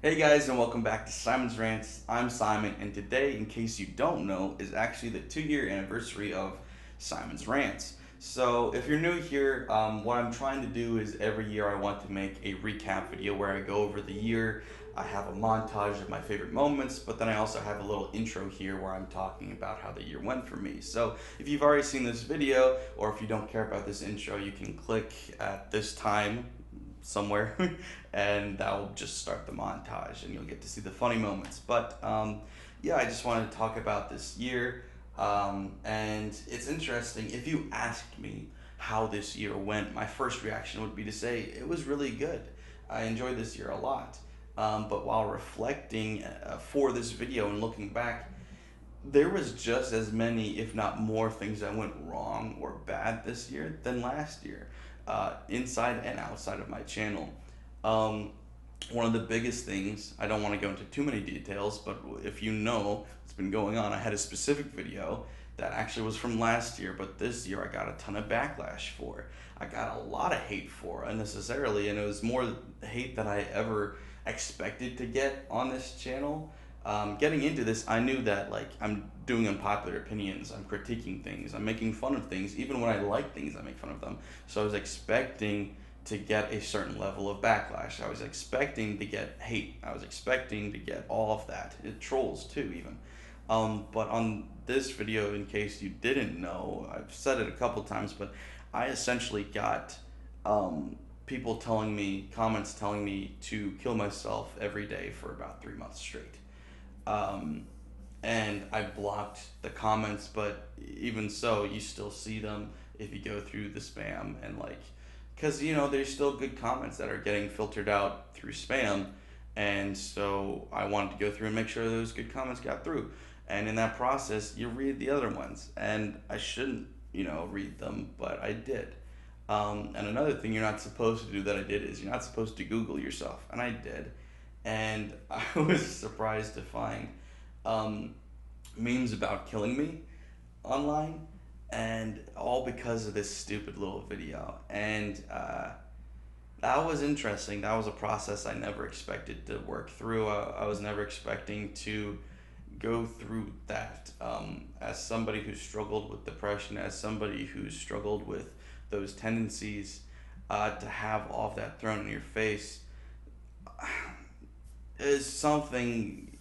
Hey guys, and welcome back to Simon's Rants. I'm Simon, and today, in case you don't know, is actually the 2 year anniversary of Simon's Rants. So, if you're new here, what I'm trying to do is every year I want to make a recap video where I go over the year. I have a montage of my favorite moments, but then I also have a little intro here where I'm talking about how the year went for me. So, if you've already seen this video, or if you don't care about this intro, you can click at this time somewhere and that will just start the montage and you'll get to see the funny moments. But yeah, I just wanted to talk about this year. And it's interesting. If you asked me how this year went, my first reaction would be to say it was really good. I enjoyed this year a lot. But while reflecting for this video and looking back, there was just as many, if not more, things that went wrong or bad this year than last year, inside and outside of my channel. Um, One of the biggest things, I don't want to go into too many details, but if you know what's been going on, I had a specific video that actually was from last year, but this year I got a ton of backlash for. I got a lot of hate for unnecessarily, and it was more hate than I ever expected to get on this channel. Getting into this, I knew that like I'm doing unpopular opinions, I'm critiquing things, I'm making fun of things. Even when I like things, I make fun of them. So I was expecting to get a certain level of backlash. I was expecting to get hate. I was expecting to get all of that. Trolls too, even. But on this video, in case you didn't know, I've said it a couple times, but I essentially got people telling me, comments telling me to kill myself every day for about 3 months straight. Um, and I blocked the comments, but even so, you still see them if you go through the spam and like, because there's still good comments that are getting filtered out through spam, and so I wanted to go through and make sure those good comments got through. And in that process, you read the other ones, and I shouldn't, read them, but I did. And another thing you're not supposed to do that I did is you're not supposed to Google yourself, and I did. And I was surprised to find um, memes about killing me online, and all because of this stupid little video. And that was interesting. That was a process I never expected to work through. I was never expecting to go through that. As somebody who struggled with depression, as somebody who struggled with those tendencies, to have all of that thrown in your face is something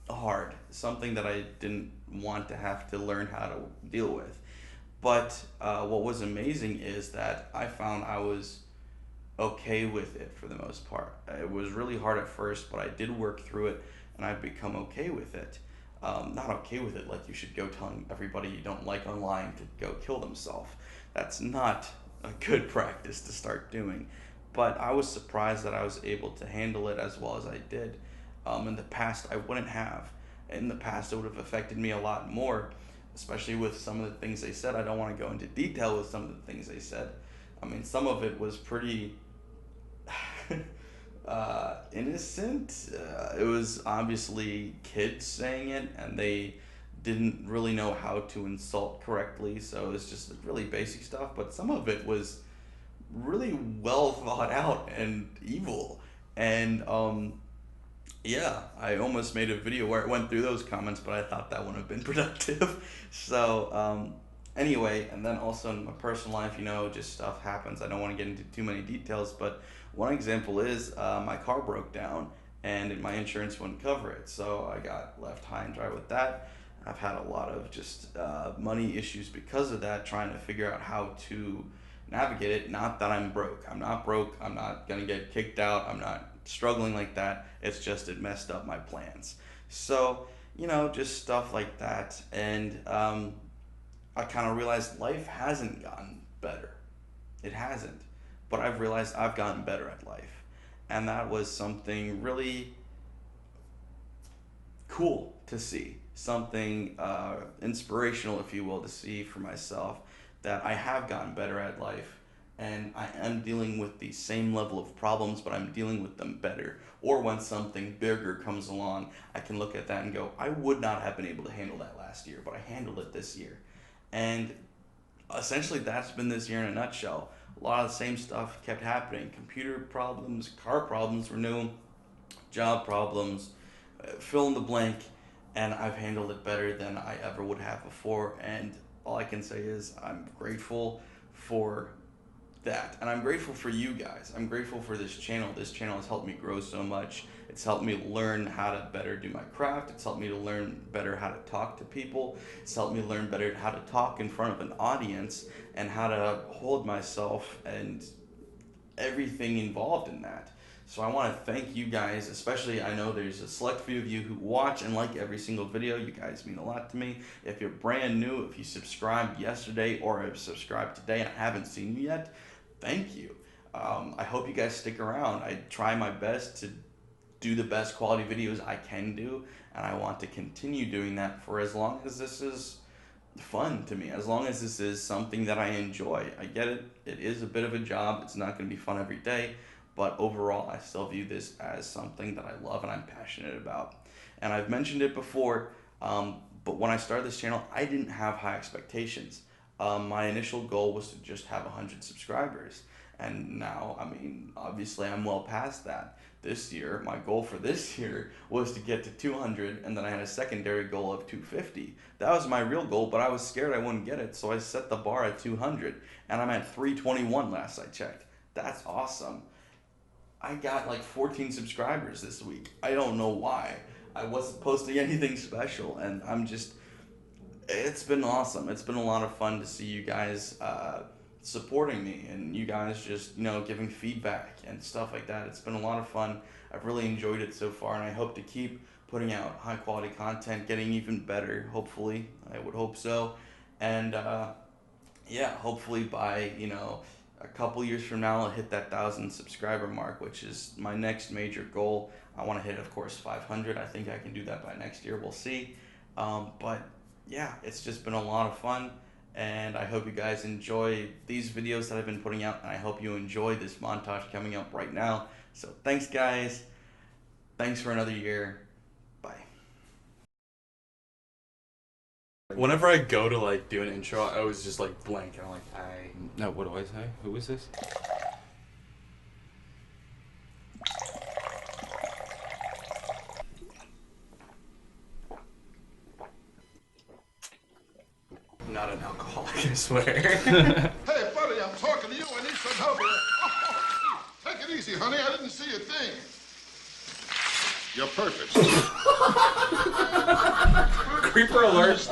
hard, something that I didn't want to have to learn how to deal with. But what was amazing is that I found I was okay with it for the most part. It was really hard at first, but I did work through it and I've become okay with it. Not okay with it like you should go telling everybody you don't like online to go kill themselves. That's not a good practice to start doing. But I was surprised that I was able to handle it as well as I did. In the past, I wouldn't have. In the past, it would have affected me a lot more, especially with some of the things they said. I don't want to go into detail with some of the things they said. I mean, some of it was pretty innocent. It was obviously kids saying it, and they didn't really know how to insult correctly, so it's just like really basic stuff. But some of it was really well thought out and evil. And yeah, I almost made a video where it went through those comments, but I thought that wouldn't have been productive. So, anyway, and then also in my personal life, just stuff happens. I don't want to get into too many details, but one example is my car broke down and my insurance wouldn't cover it. So I got left high and dry with that. I've had a lot of just money issues because of that, trying to figure out how to navigate it. Not that I'm broke. I'm not broke. I'm not going to get kicked out. I'm not struggling like that. It's just it messed up my plans. So, just stuff like that. And I kind of realized life hasn't gotten better. It hasn't. But I've realized I've gotten better at life. And that was something really cool to see. Something inspirational, if you will, to see for myself that I have gotten better at life, and I am dealing with the same level of problems, but I'm dealing with them better. Or when something bigger comes along, I can look at that and go, I would not have been able to handle that last year, but I handled it this year. And essentially, that's been this year in a nutshell. A lot of the same stuff kept happening. Computer problems, car problems were new. job problems, fill in the blank, and I've handled it better than I ever would have before. And all I can say is I'm grateful for that. And I'm grateful for you guys. I'm grateful for this channel. This channel has helped me grow so much. It's helped me learn how to better do my craft. It's helped me to learn better how to talk to people. It's helped me learn better how to talk in front of an audience and how to hold myself and everything involved in that. So I want to thank you guys, especially I know there's a select few of you who watch and like every single video. You guys mean a lot to me. If you're brand new, if you subscribed yesterday or have subscribed today and I haven't seen you yet, thank you. I hope you guys stick around. I try my best to do the best quality videos I can do, and I want to continue doing that for as long as this is fun to me, as long as this is something that I enjoy. I get it, it is a bit of a job, it's not going to be fun every day, but overall I still view this as something that I love and I'm passionate about. And I've mentioned it before, but when I started this channel, I didn't have high expectations. My initial goal was to just have 100 subscribers, and now, I mean, obviously I'm well past that. This year, my goal for this year was to get to 200, and then I had a secondary goal of 250. That was my real goal, but I was scared I wouldn't get it, so I set the bar at 200, and I'm at 321 last I checked. That's awesome. I got like 14 subscribers this week. I don't know why. I wasn't posting anything special, and it's been awesome. It's been a lot of fun to see you guys supporting me and you guys just, giving feedback and stuff like that. It's been a lot of fun. I've really enjoyed it so far, and I hope to keep putting out high quality content, getting even better, hopefully. I would hope so. And yeah, hopefully by, a couple years from now, I'll hit that 1,000 subscriber mark, which is my next major goal. I want to hit, of course, 500. I think I can do that by next year. We'll see. But yeah, it's just been a lot of fun, and I hope you guys enjoy these videos that I've been putting out, and I hope you enjoy this montage coming up right now. So thanks, guys. Thanks for another year. Bye. Whenever I go to like do an intro, I always just like blank, and I'm like, No, what do I say? Who is this? I'm not an alcoholic, I swear. Hey, buddy, I'm talking to you. I need some help here. Oh, take it easy, honey. I didn't see a thing. You're perfect. Creeper alert.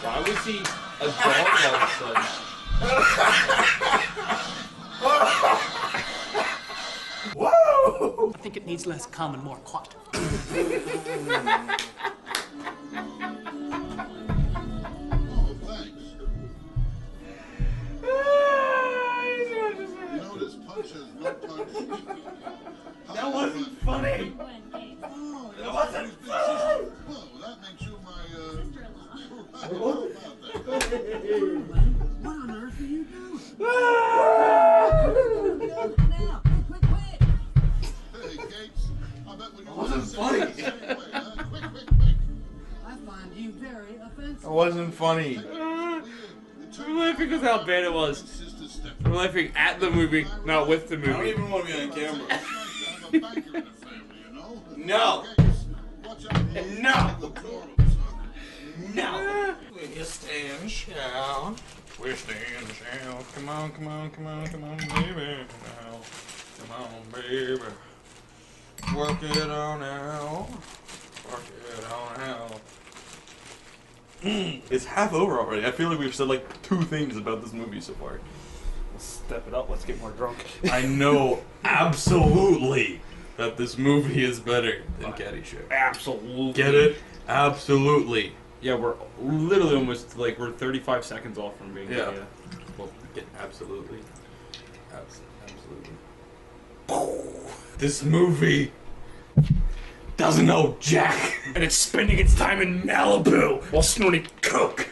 Why was he a dog all of a sudden? Whoa! I think it needs less calm and more quiet. That wasn't funny! That wasn't funny! Well, that makes you my, What on earth are you doing? Hey, Gates, I bet when you wasn't funny. Quick. I find you very offensive. It wasn't funny. I'm laughing because how bad it was. I'm laughing at the movie, not with the I don't movie. even want to be on camera. It's nice to have a banker in the family, you know? No! Gates, watch out for those No! deplorable son. No! We're staying shout. We're staying shout. Come on, baby. Now. Come on, baby. Work it on out. Work it on out. It's half over already. I feel like we've said like 2 things about this movie so far. Let's step it up, let's get more drunk. I know absolutely that this movie is better than Caddyshack. Absolutely. Get it? Absolutely. Yeah, we're literally almost, like, we're 35 seconds off from being Yeah. Well, Get absolutely. Absolutely. This movie doesn't know jack. and it's spending its time in Malibu while snorting coke.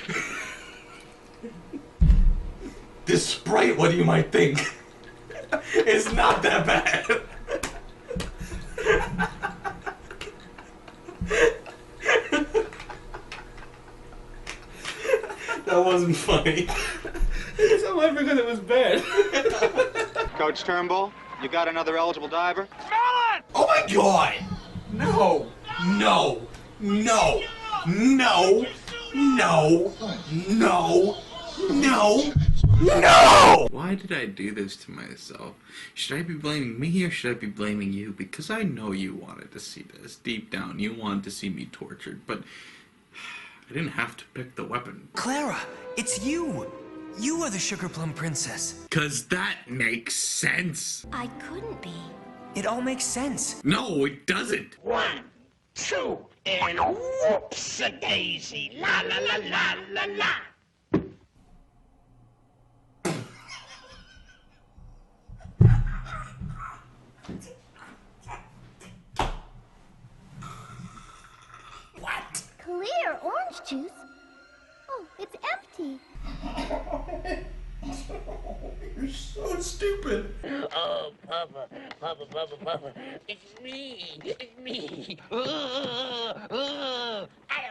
This Sprite, what you might think, is not that bad. That wasn't funny. It's not laughing because it was bad. Coach Turnbull, you got another eligible diver? Oh my god! No! No! No! No! No! No! No! No! Why did I do this to myself? Should I be blaming me or should I be blaming you? Because I know you wanted to see this. Deep down, you wanted to see me tortured, but I didn't have to pick the weapon. Clara, it's you! You are the Sugar Plum Princess. 'Cause that makes sense. I couldn't be. It all makes sense. No, it doesn't. 1, 2, and whoops-a-daisy. La la la la la la. What? Clear orange juice? Oh, it's empty. You're so stupid. Oh, Papa, Papa, Papa, Papa. It's me. It's me. I don't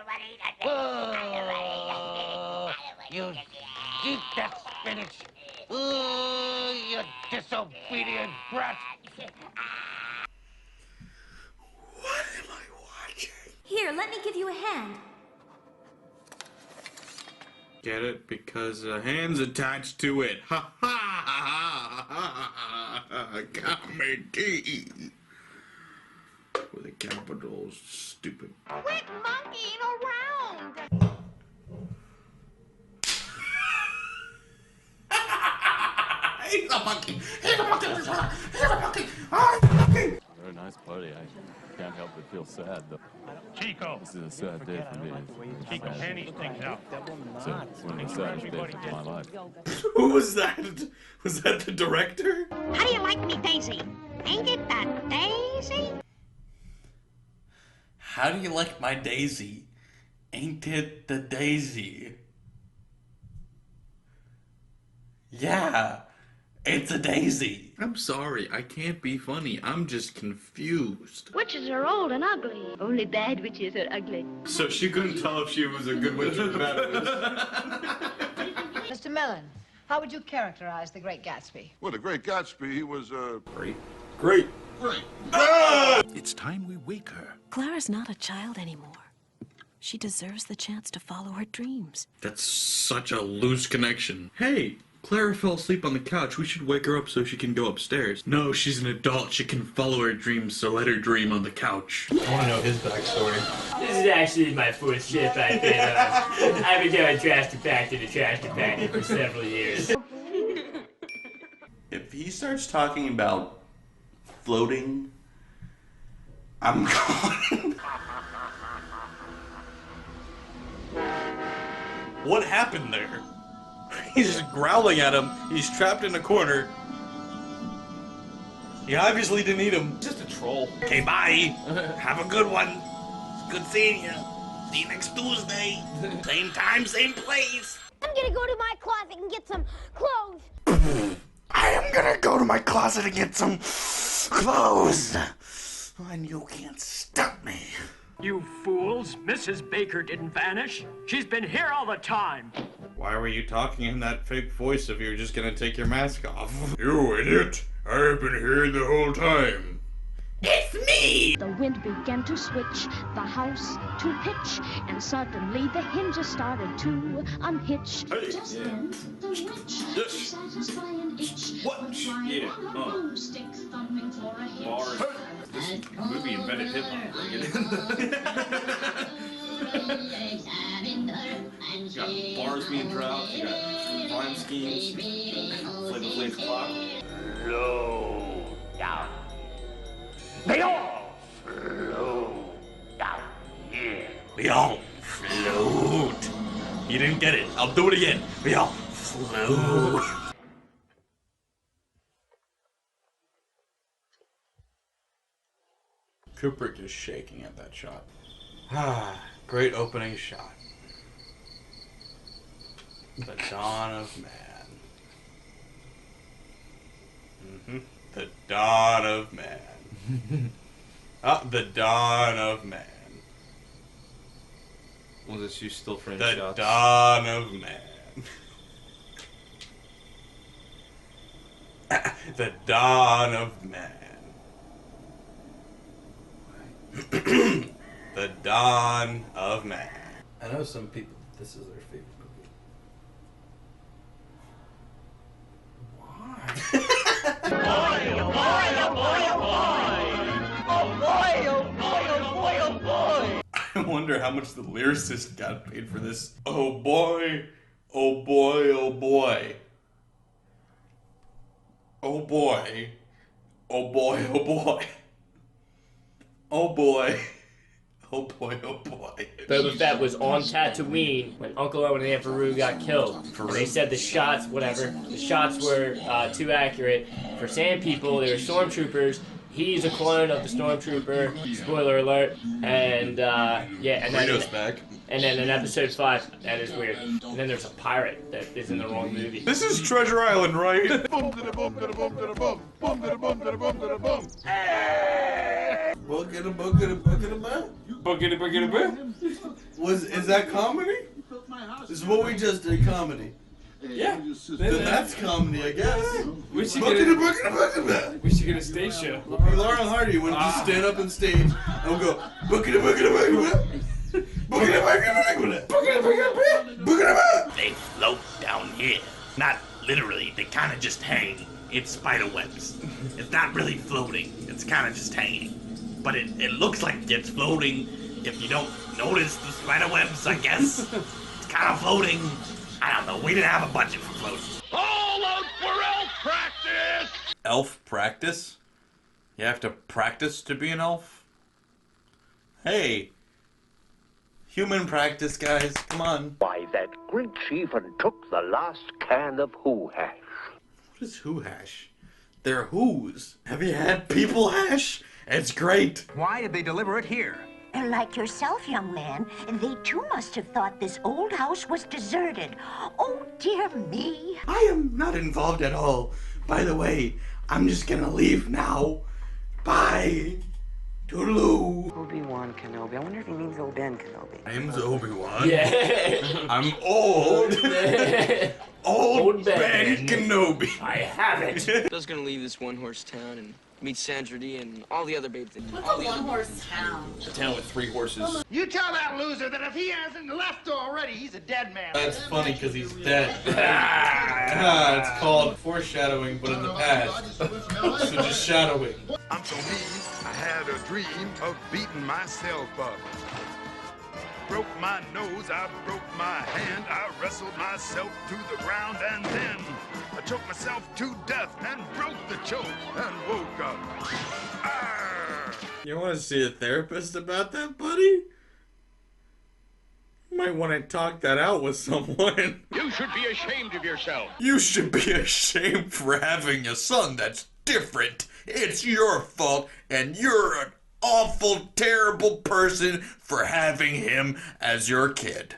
want to eat that. You eat that spinach. You disobedient brat. What am I watching? Here, let me give you a hand. Get it? Because a hand's attached to it. Ha ha ha ha ha. Comedy. With a capital stupid. Quit monkeying around! He's a monkey! He's a monkey! He's a monkey! I'm a monkey! Very nice party. I can't help but feel sad, though. Chico! This is a sad day for me. Chico, hand these things out. So, one of the saddest days of my life. Who was that? Was that the director? How do you like me, Daisy? Ain't it that Daisy? How do you like my Daisy? Ain't it the Daisy? Yeah, it's a daisy. I'm sorry, I can't be funny. I'm just confused. Witches are old and ugly. Only bad witches are ugly. So she couldn't tell if she was a good witch or a bad witch. Mr. Mellon, how would you characterize The Great Gatsby? Well, the Great Gatsby, he was, Great. Great. great. It's time we wake her. Clara's not a child anymore. She deserves the chance to follow her dreams. That's such a loose connection. Hey, Clara fell asleep on the couch. We should wake her up so she can go upstairs. No, she's an adult. She can follow her dreams, so let her dream on the couch. I want to know his backstory. This is actually my fourth ship I've been doing trash compactor to trash compactor for several years. If he starts talking about floating, I'm gone. What happened there? He's just growling at him. He's trapped in a corner. He obviously didn't eat him. Just a troll. Okay, bye. Have a good one. It's good seeing you. See you next Tuesday. Same time, same place. I'm gonna go to my closet and get some clothes. I am gonna go to my closet and get some clothes. And you can't stop me. You fools! Mrs. Baker didn't vanish. She's been here all the time. Why were you talking in that fake voice if you were just gonna take your mask off? You idiot! I've been here the whole time. It's me! The wind began to switch, the house to pitch, and suddenly the hinges started to unhitch. Hey. Just then, the witch, to satisfy an itch, What? was lying Yeah. on a broom stick, thumbing for a hitch. Bars. This movie invented hip-hop. You got bars being dropped, you got rhyme schemes, Flavor Flav's clock. Slow down. They all slow down here. We all float. You didn't get it. I'll do it again. We all float. Kubrick is shaking at that shot. Ah, great opening shot. The dawn of man. The dawn of man. Ah, the dawn of man. Was this you still frame The shots? dawn of man. The dawn of man. The dawn of man. I know some people, this is their favorite movie. Boy, oh boy, oh boy, oh boy! Oh boy, oh boy, oh boy, oh boy! I wonder how much the lyricist got paid for this. Oh boy, oh boy, oh boy. Oh boy, oh boy, oh boy. Oh boy, oh boy, oh boy. Boba Fett was on Tatooine when Uncle Owen and Aunt Beru got killed. And they said the shots, the shots were too accurate for sand people. They were stormtroopers. He's a clone of the stormtrooper. Spoiler alert. And yeah, and then back. And then in episode 5, that is weird. And then there's a pirate that is in the wrong movie. This is Treasure Island, right? Is that comedy? This is what we just did, comedy. Yeah. Then that's comedy, I guess. We should get a stage show. Laurel and Hardy, when just stand up on stage and we'll go, They float down here. Not literally, they kind of just hang in spider webs. It's not really floating, it's kind of just hanging. But it looks like it's floating if you don't notice the spider webs, I guess. It's kind of floating. I don't know, we didn't have a budget for floating. All out for elf practice! Elf practice? You have to practice to be an elf? Hey. Human practice, guys. Come on. Why, that great chief and took the last can of Who hash. What is Who hash? They're Who's. Have you had people hash? It's great. Why did they deliver it here? Like yourself, young man, they too must have thought this old house was deserted. Oh, dear me. I am not involved at all. By the way, I'm just gonna leave now. Bye. Toodaloo. Obi-Wan Kenobi. I wonder if he means old Ben Kenobi. I'm Obi-Wan. Yeah. I'm old. Old Ben Kenobi. I have it. I was gonna leave this one-horse town and meet Sandra Dee and all the other babes. What's a one-horse town? A town with 3 horses. You tell that loser that if he hasn't left already, he's a dead man. That's funny because he's dead. It's called foreshadowing, but in the past. So just shadowing. I'm so mean, I had a dream of beating myself up. Broke my nose, I broke my hand, I wrestled myself to the ground, and then I choked myself to death and broke the choke and woke up. Arr! You want to see a therapist about that, buddy? You might want to talk that out with someone. You should be ashamed of yourself. You should be ashamed for having a son that's different. It's your fault, and you're an awful, terrible person for having him as your kid.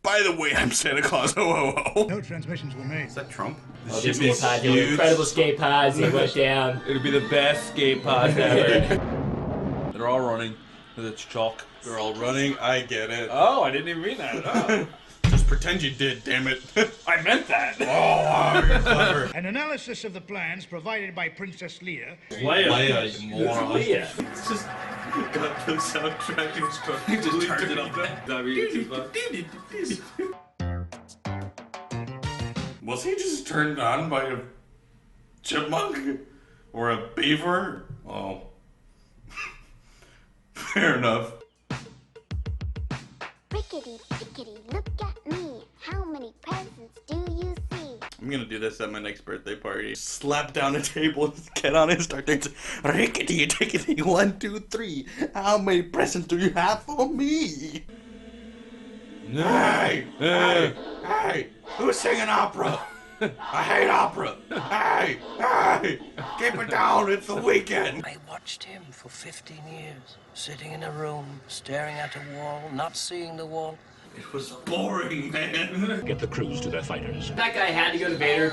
By the way, I'm Santa Claus. Ho, ho, ho. No transmissions were made. Is that Trump? Oh, the escape pods, the incredible escape pods, they went down. It'll be the best escape pods ever. They're all running with its chalk. They're all running. I get it. Oh, I didn't even mean that. Oh. Just pretend you did, damn it. I meant that. Oh, wow, you're clever. An analysis of the plans provided by Princess Leia. Leia, you moron. Leia. It's just got the soundtrack and just turned it up. Was he just turned on by a chipmunk? Or a beaver? Oh. Fair enough. Rickety, pickety, look at me. How many presents do you see? I'm gonna do this at my next birthday party. Slap down a table and get on it and start dancing. Rickety, tickety, 1, 2, 3. How many presents do you have for me? Hey! Hey! Hey! Who's singing opera? I hate opera! Hey! Hey! Keep it down, it's the weekend! I watched him for 15 years, sitting in a room, staring at a wall, not seeing the wall. It was boring, man. Get the crews to their fighters. That guy had to go to Vader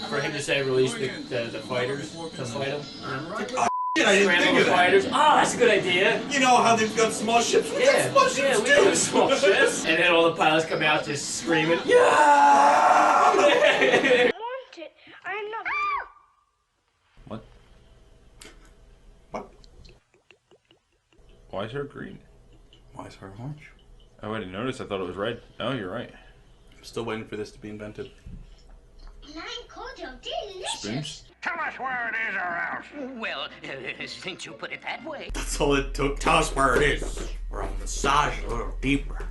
for him to say release the fighters to fight him. Oh, shit, I didn't think of that. Fighters. Oh, that's a good idea. You know how they've got small ships? We got small ships we too. got small ships. And then all the pilots come out just screaming, yeah! I want it. I'm not. What? What? Why is her green? Why is her orange? Oh, I didn't notice. I thought it was red. Oh, you're right. I'm still waiting for this to be invented. Lime cordial, delicious. Spoons? Tell us where it is, or else. Well, since you put it that way. That's all it took. Tell us where it is. Where I'll massage a little deeper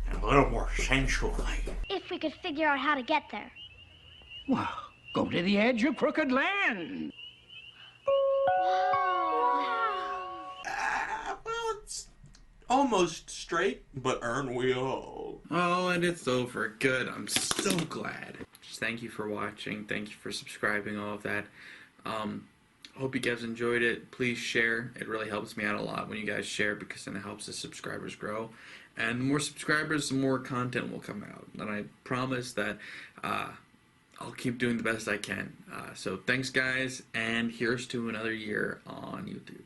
and a little more sensually. If we could figure out how to get there. Well, go to the edge of Crooked Land. Well, it's almost straight, but aren't we all? Oh, and it's over. Good. I'm so glad. Just thank you for watching. Thank you for subscribing, all of that. Hope you guys enjoyed it. Please share. It really helps me out a lot when you guys share, because then it helps the subscribers grow. And the more subscribers, the more content will come out. And I promise that I'll keep doing the best I can. So thanks, guys, and here's to another year on YouTube.